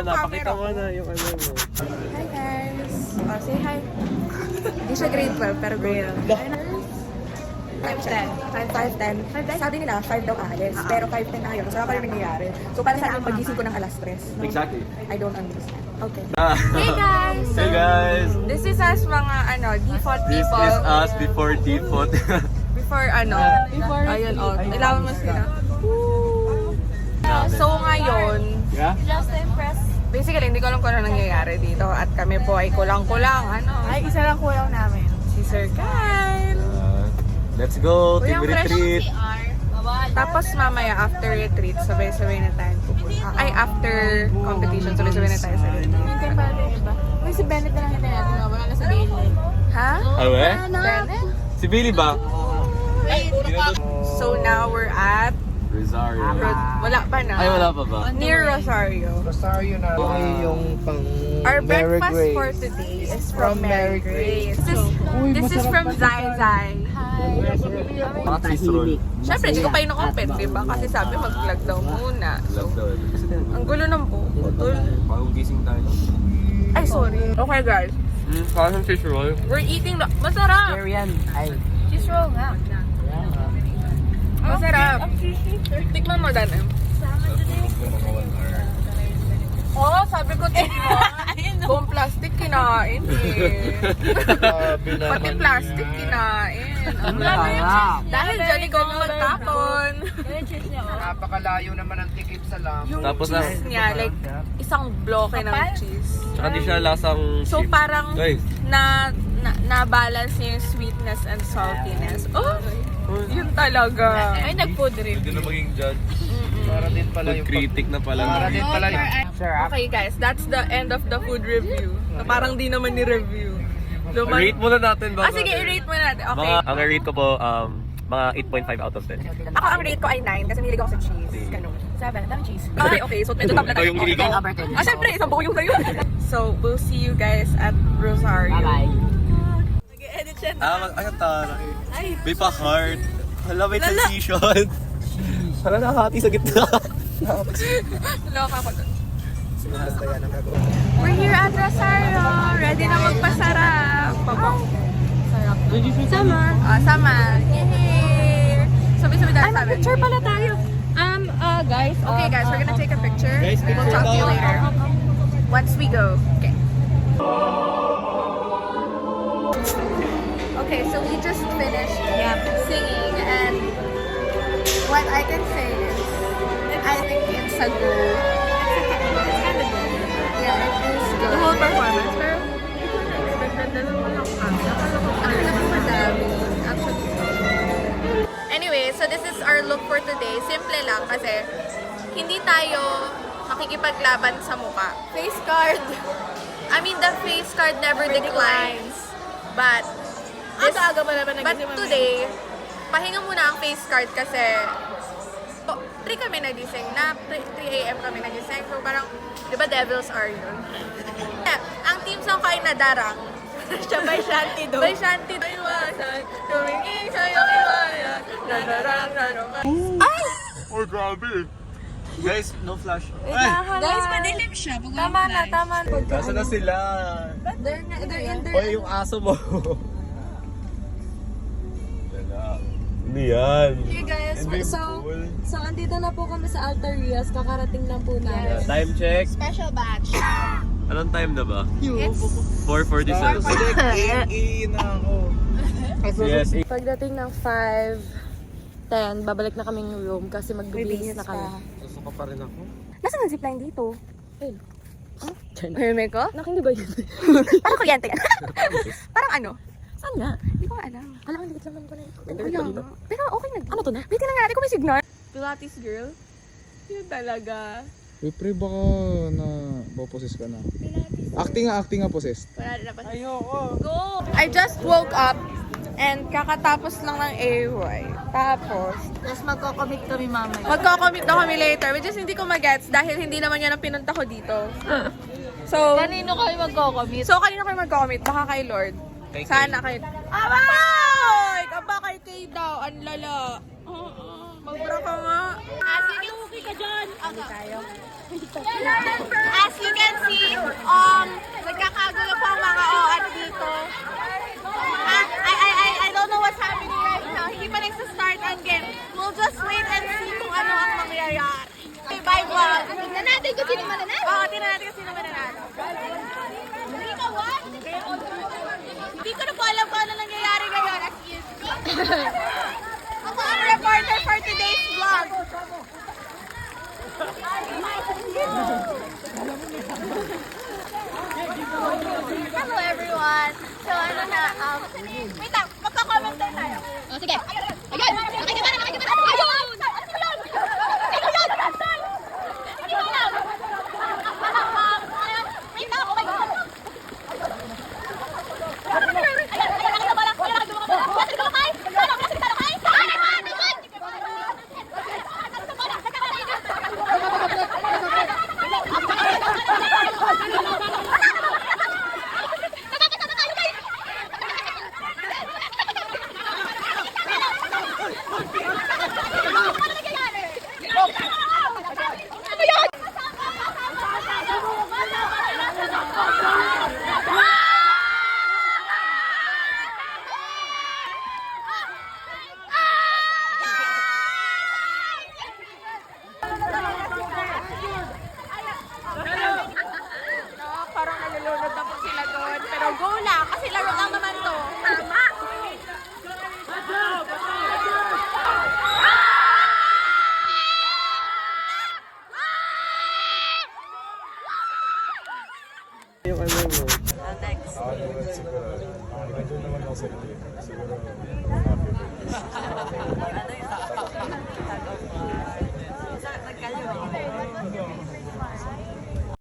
na, pakita mo na yung ano mo. Hi guys! Oh, say hi. Hindi siya grade 12, pero grade 5'10". Sabi nila, 5 daw aalis. Pero 5'10 na ngayon. So, pa rin nangyayari. So, para sa akin, pagising ko ng alas 3. Exactly. I don't understand. Okay. Hey guys! Hey guys! This is us mga default This people. is us before default. Before ayun ilawan mo sila. So ngayon, Yeah? just to impress. Basically, hindi ko alam kung ano nangyayari dito. At kami po ay kulang-kulang. Ay, isa lang kulang namin. Si Sir Kyle. Let's go, team Uyang fresh retreat. Tapos mamaya after retreat, sabay-sabay na tayo pupunta. Ay, after competition, sabay-sabay na tayo sa retreat. Minsan pa rin iba. Uy, si Bennett na lang hindi natin. Wala na sa Bailey. Ha? Awe? Bennett? Si Billy ba? So now we're at Rosario. wala pa na. Ay, wala pa ba? Near Rosario. Rosario na ay yung pang Our Mary breakfast Grace. for today is from Mary Mary Grace. This is from Zai Zai. Mga twist roll. Siyempre, hindi ko pa inukumpit, di ba? Kasi sabi mag-vlog daw muna. Love daw. Ang gulo ng putol. Bagong gising tayo. Ay, sorry. Okay, guys. Parang fish roll. We're eating masarap. Korean. Ay. Cheese roll nga. Masarap. Tikman mo, Danem. Oo, sabi ko tikman. Buong plastic kinain eh. Pati plastic kinain. Dahil dyan ikaw ang magtapon. Napakalayo naman ang tikip sa lam. Yung Tapos cheese niya, like, isang bloke ng cheese. Tsaka di siya lasang So sheep. parang Guys. na-balance niya yung sweetness and saltiness. Oh, yun talaga. Ay, nag-food Hindi review. na maging judge. Para din pala Food yung critic na pala. Para din pala yung Okay guys, that's the end of the food review. Na parang di naman ni-review. Rate muna natin ba? Sige, i-rate mo natin. Okay. Ang rate ko po, mga 8.5 out of 10. Ako, ang rate ko ay 9 kasi mahilig ako sa cheese. Ganun. 7, dami cheese. Okay, so medyo top na Ikaw yung iligaw. Syempre, isang buo yung sa'yo. So, we'll see you guys at Rosario. Bye-bye. Nag-edit siya na. Ay, tara. May pa-heart. Hala, may transition. Hala, nakahati sa gitna. Loka ko dun. We're here at Rosario. Ready na magpasarap. Sarap. Sama. Sama. Yay! Sabi-sabi tayo sa amin. Picture pala tayo. Guys. Okay guys, we're gonna take a picture. Guys, We'll picture talk to you daw. later. Once we go. Okay. Okay, so we just finished singing and what I can say is I think it's a go. Yeah, it is good. The whole performance, pero anyway, so this is our look for today. Simple lang kasi hindi tayo makikipaglaban sa mukha. Face card. I mean, the face card never declines. But today, pahinga muna ang face card kasi 3 kami nagising na 3 a.m. kami nagising. So parang, di ba Devils are yun? Ang team song ko ay Nadarang. Siya by Shanty do. By Shanty do. Iwasan, tumingin sa'yo iwasan. Nadarang, nadarang. Ay! Oh, grabe. Guys, no flash. Guys, madilim siya. Tama na. Nasaan na sila? They're in Oy, yung aso mo. Hindi yan. Hey guys, Invisible. so andito na po kami sa Altarias, kakarating lang po namin. Time check. special batch. Anong time na ba? It's 4:47. na ako. Yes. Pagdating ng 5:10, babalik na kaming room kasi magbibihis na kami. Gusto ko pa rin ako. Nasaan ang zipline dito? Herme ko? Nakindi ba yun? Parang kuryente yan. Parang ano? Saan nga? Hindi ko alam. Alam ko, hindi ko naman ko na ito. Pero okay na. Ano to na? Wait lang natin kung may signal. Pilates girl? Yun talaga. Pre, baka na boposes ka na. Acting nga poses. Wala na pa. Ayoko. Go! I just woke up and kakatapos lang ng AY. Tapos, Magko-commit kami mamaya. magko-commit na kami later. Which is hindi ko magets dahil hindi naman yan ang pinunta ko dito. So, Kanino kayo magko-commit? so kanino kayo mag-commit? Baka kay Lord. Sana kayo. Abay! Kaba kay Kay daw. Ang lala. Magbra ka nga. Asli tingnan natin kung sino mananalo. Hindi ko na po alam kung ano nangyayari ngayon. As in. Ako ang reporter for today's vlog. Hello everyone. So ano na, wait lang, magka-comment tayo. Oh, sige. Ayun! Nakikita na! Ayun! Ayun! Wait lang, oh my God. Parang nalulunod na po sila doon. Pero go lang, kasi laro lang naman to. Tama! Yung ano mo. Siguro, naman ako sa siguro, happy birthday.